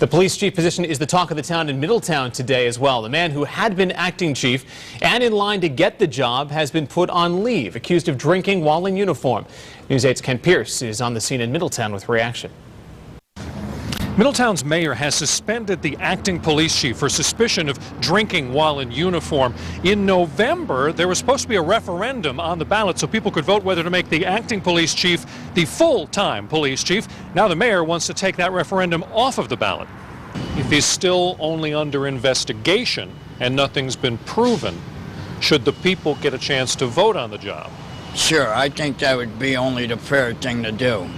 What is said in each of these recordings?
The police chief position is the talk of the town in Middletown today as well. The man who had been acting chief and in line to get the job has been put on leave, accused of drinking while in uniform. News 8's Ken Pierce is on the scene in Middletown with reaction. Middletown's mayor has suspended the acting police chief for suspicion of drinking while in uniform. In November, there was supposed to be a referendum on the ballot so people could vote whether to make the acting police chief the full-time police chief. Now the mayor wants to take that referendum off of the ballot. If he's still only under investigation and nothing's been proven, should the people get a chance to vote on the job? Sure, I think that would be only the fair thing to do.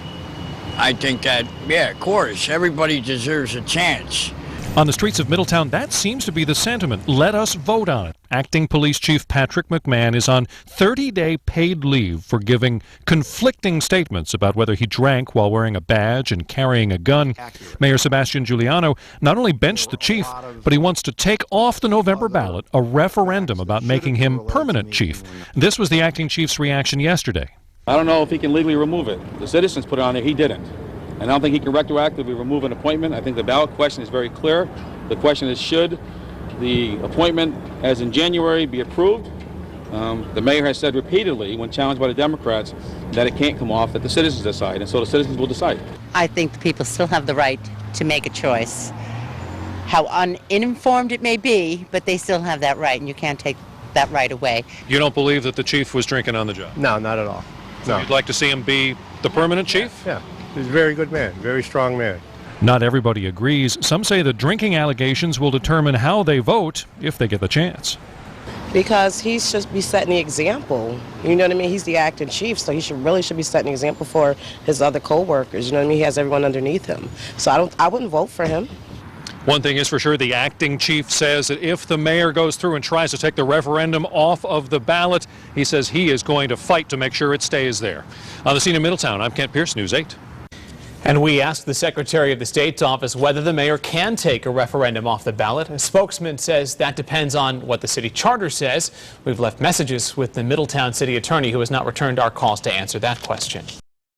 I think that, yeah, of course, everybody deserves a chance. On the streets of Middletown, that seems to be the sentiment. Let us vote on it. Acting Police Chief Patrick McMahon is on 30-day paid leave for giving conflicting statements about whether he drank while wearing a badge and carrying a gun. Mayor Sebastian Giuliano not only benched the chief, but he wants to take off the November ballot a referendum about making him permanent chief. This was the acting chief's reaction yesterday. I don't know if he can legally remove it. The citizens put it on there, he didn't. And I don't think he can retroactively remove an appointment. I think the ballot question is very clear. The question is, should the appointment, as in January, be approved? The mayor has said repeatedly, when challenged by the Democrats, that it can't come off, that the citizens decide, and so the citizens will decide. I think the people still have the right to make a choice. How uninformed it may be, but they still have that right, and you can't take that right away. You don't believe that the chief was drinking on the job? No, not at all. No. You'd like to see him be the permanent chief? Yeah, he's a very good man, very strong man. Not everybody agrees. Some say the drinking allegations will determine how they vote if they get the chance. Because he should be setting the example. You know what I mean? He's the acting chief, so he should be setting the example for his other co-workers. You know what I mean? He has everyone underneath him. So I wouldn't vote for him. One thing is for sure, the acting chief says that if the mayor goes through and tries to take the referendum off of the ballot, he says he is going to fight to make sure it stays there. On the scene in Middletown, I'm Kent Pierce, News 8. And we asked the Secretary of the State's office whether the mayor can take a referendum off the ballot. A spokesman says that depends on what the city charter says. We've left messages with the Middletown city attorney who has not returned our calls to answer that question.